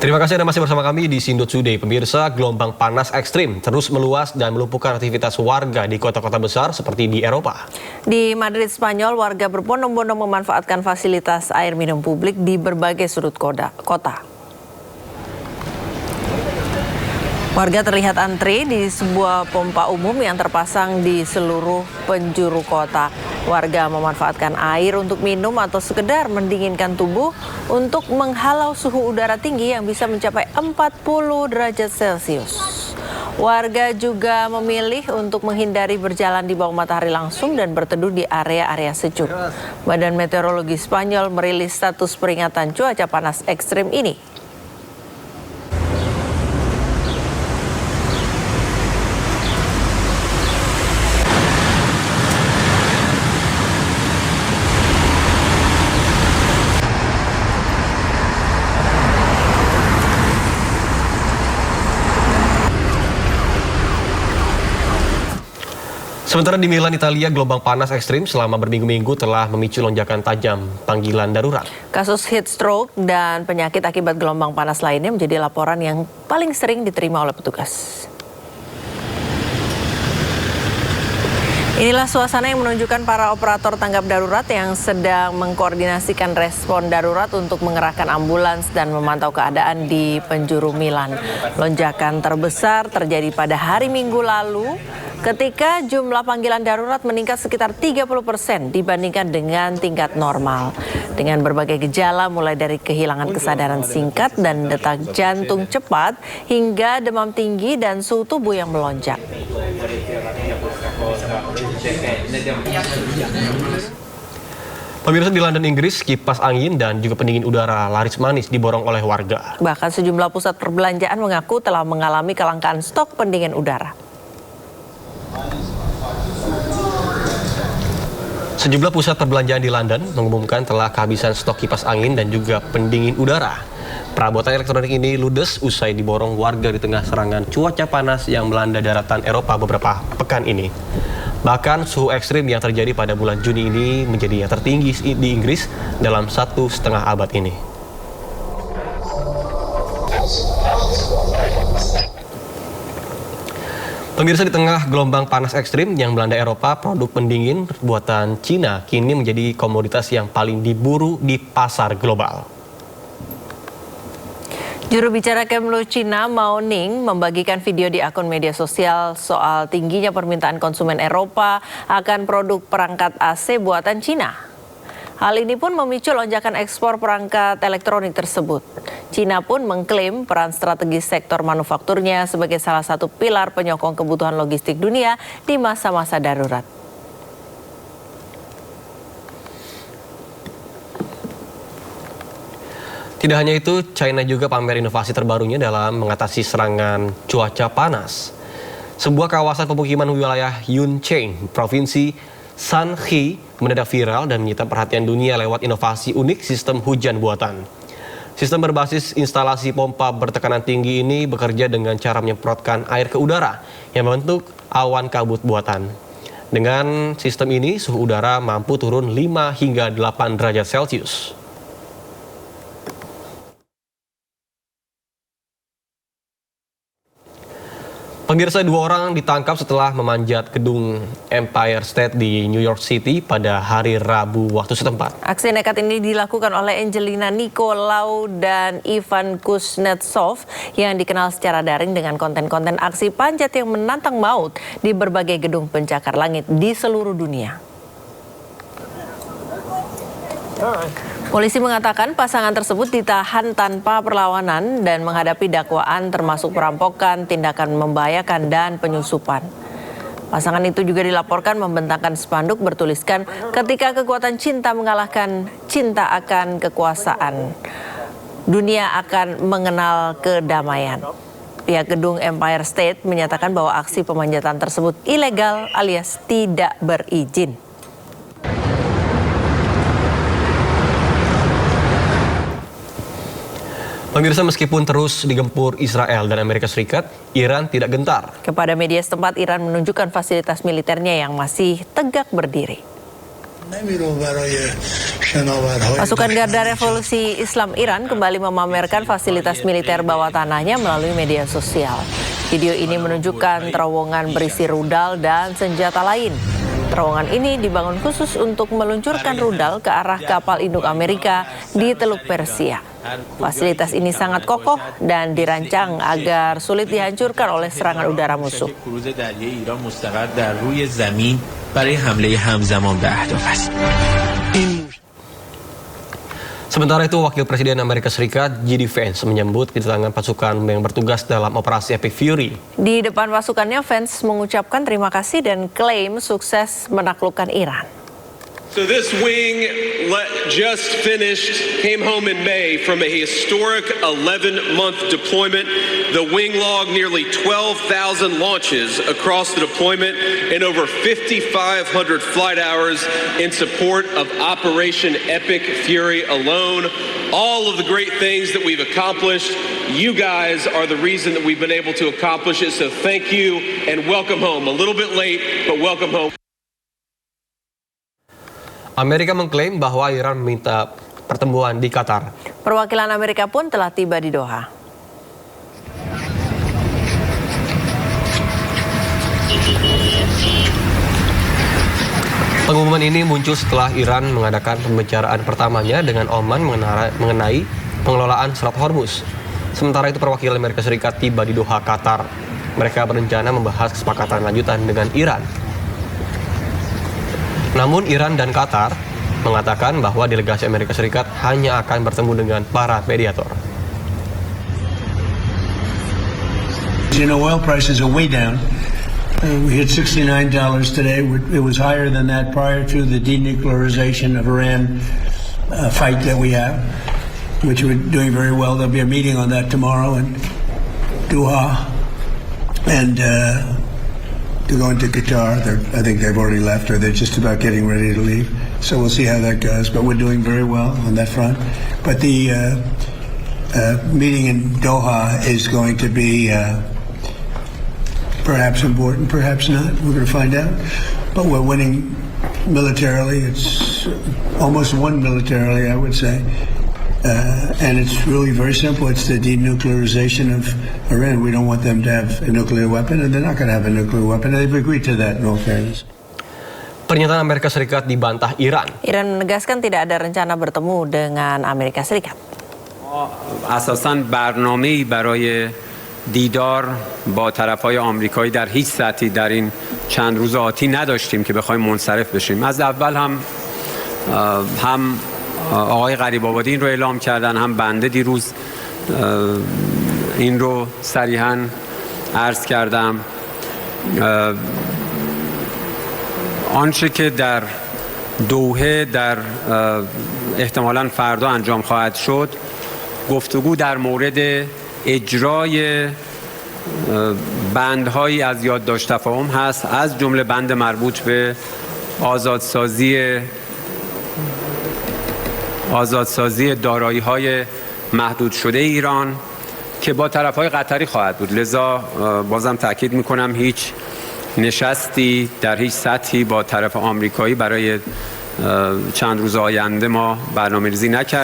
Terima kasih Anda masih bersama kami di Sindo Today. Pemirsa, gelombang panas ekstrim terus meluas dan melumpuhkan aktivitas warga di kota-kota besar seperti di Eropa. Di Madrid, Spanyol, warga berbondong-bondong memanfaatkan fasilitas air minum publik di berbagai sudut kota. Warga terlihat antri di sebuah pompa umum yang terpasang di seluruh penjuru kota. Warga memanfaatkan air untuk minum atau sekedar mendinginkan tubuh untuk menghalau suhu udara tinggi yang bisa mencapai 40 derajat Celcius. Warga juga memilih untuk menghindari berjalan di bawah matahari langsung dan berteduh di area-area sejuk. Badan Meteorologi Spanyol merilis status peringatan cuaca panas ekstrim ini. Sementara di Milan, Italia, gelombang panas ekstrim selama berminggu-minggu telah memicu lonjakan tajam panggilan darurat. Kasus heat stroke dan penyakit akibat gelombang panas lainnya menjadi laporan yang paling sering diterima oleh petugas. Inilah suasana yang menunjukkan para operator tanggap darurat yang sedang mengkoordinasikan respon darurat untuk mengerahkan ambulans dan memantau keadaan di penjuru Milan. Lonjakan terbesar terjadi pada hari Minggu lalu ketika jumlah panggilan darurat meningkat sekitar 30% dibandingkan dengan tingkat normal. Dengan berbagai gejala mulai dari kehilangan kesadaran singkat dan detak jantung cepat hingga demam tinggi dan suhu tubuh yang melonjak. Pemirsa, di London, Inggris, kipas angin dan juga pendingin udara laris manis diborong oleh warga. Bahkan sejumlah pusat perbelanjaan mengaku telah mengalami kelangkaan stok pendingin udara. Sejumlah pusat perbelanjaan di London mengumumkan telah kehabisan stok kipas angin dan juga pendingin udara. Perabotan elektronik ini ludes usai diborong warga di tengah serangan cuaca panas yang melanda daratan Eropa beberapa pekan ini. Bahkan suhu ekstrim yang terjadi pada bulan Juni ini menjadi yang tertinggi di Inggris dalam 1,5 abad ini. Pemirsa, di tengah gelombang panas ekstrim yang melanda Eropa, produk pendingin buatan Cina kini menjadi komoditas yang paling diburu di pasar global. Juru bicara Kemlu Cina, Mao Ning, membagikan video di akun media sosial soal tingginya permintaan konsumen Eropa akan produk perangkat AC buatan Cina. Hal ini pun memicu lonjakan ekspor perangkat elektronik tersebut. Cina pun mengklaim peran strategis sektor manufakturnya sebagai salah satu pilar penyokong kebutuhan logistik dunia di masa-masa darurat. Tidak hanya itu, China juga pamer inovasi terbarunya dalam mengatasi serangan cuaca panas. Sebuah kawasan pemukiman wilayah Yuncheng, Provinsi Shanxi, mendadak viral dan menyita perhatian dunia lewat inovasi unik sistem hujan buatan. Sistem berbasis instalasi pompa bertekanan tinggi ini bekerja dengan cara menyemprotkan air ke udara yang membentuk awan kabut buatan. Dengan sistem ini, suhu udara mampu turun 5 hingga 8 derajat Celcius. Pemirsa, 2 orang ditangkap setelah memanjat gedung Empire State di New York City pada hari Rabu waktu setempat. Aksi nekat ini dilakukan oleh Angelina Nicolau dan Ivan Kuznetsov yang dikenal secara daring dengan konten-konten aksi panjat yang menantang maut di berbagai gedung pencakar langit di seluruh dunia. Polisi mengatakan pasangan tersebut ditahan tanpa perlawanan dan menghadapi dakwaan termasuk perampokan, tindakan membahayakan, dan penyusupan. Pasangan itu juga dilaporkan membentangkan spanduk bertuliskan ketika kekuatan cinta mengalahkan cinta akan kekuasaan. Dunia akan mengenal kedamaian. Pihak gedung Empire State menyatakan bahwa aksi pemanjatan tersebut ilegal alias tidak berizin. Pemirsa, meskipun terus digempur Israel dan Amerika Serikat, Iran tidak gentar. Kepada media setempat, Iran menunjukkan fasilitas militernya yang masih tegak berdiri. Pasukan Garda Revolusi Islam Iran kembali memamerkan fasilitas militer bawah tanahnya melalui media sosial. Video ini menunjukkan terowongan berisi rudal dan senjata lain. Terowongan ini dibangun khusus untuk meluncurkan rudal ke arah kapal induk Amerika di Teluk Persia. Fasilitas ini sangat kokoh dan dirancang agar sulit dihancurkan oleh serangan udara musuh. Sementara itu, Wakil Presiden Amerika Serikat J.D. Vance menyambut kedatangan pasukan yang bertugas dalam operasi Epic Fury. Di depan pasukannya, Vance mengucapkan terima kasih dan klaim sukses menaklukkan Iran. So this wing just finished, came home in May from a historic 11-month deployment. The wing logged nearly 12,000 launches across the deployment and over 5,500 flight hours in support of Operation Epic Fury alone. All of the great things that we've accomplished, you guys are the reason that we've been able to accomplish it. So thank you and welcome home. A little bit late, but welcome home. Amerika mengklaim bahwa Iran meminta pertemuan di Qatar. Perwakilan Amerika pun telah tiba di Doha. Pengumuman ini muncul setelah Iran mengadakan pembicaraan pertamanya dengan Oman mengenai pengelolaan Selat Hormuz. Sementara itu, perwakilan Amerika Serikat tiba di Doha, Qatar. Mereka berencana membahas kesepakatan lanjutan dengan Iran. Namun Iran dan Qatar mengatakan bahwa delegasi Amerika Serikat hanya akan bertemu dengan para mediator. You know, oil prices are way down. We hit $69 today. It was higher than that prior to the denuclearization of Iran fight that we have, which we're doing very well. There'll be a meeting on that tomorrow in Doha. And to go into Qatar. I think they've already left, or they're just about getting ready to leave. So we'll see how that goes. But we're doing very well on that front. But the meeting in Doha is going to be perhaps important, perhaps not. We're going to find out. But we're winning militarily. It's almost won militarily, I would say. And it's really very simple. It's the denuclearization of Iran. We don't want them to have a nuclear weapon, and they're not going to have a nuclear weapon. They've agreed to that in all fairness. Pernyataan Amerika Serikat dibantah Iran. Iran menegaskan tidak ada rencana bertemu dengan Amerika Serikat. اساساً برنامه‌ای برای دیدار با طرف‌های آمریکایی در هیچ سطحی در این چند روز آتی نداشتیم که بخوایم منصرف بشیم. از اول هم آقای غریب‌آبادی این رو اعلام کردن، هم بنده دیروز این رو صریحاً عرض کردم. آنچه که در دوحه در احتمالاً فردا انجام خواهد شد، گفتگو در مورد اجرای بندهایی از یادداشت تفاهم هست، از جمله بند مربوط به آزادسازی دارایی‌های محدود شده ایران که با طرف‌های قطری خواهد بود. لذا بازم تاکید می‌کنم هیچ نشستی در هیچ سطحی با طرف آمریکایی برای چند روز آینده ما برنامه‌ریزی نکردیم.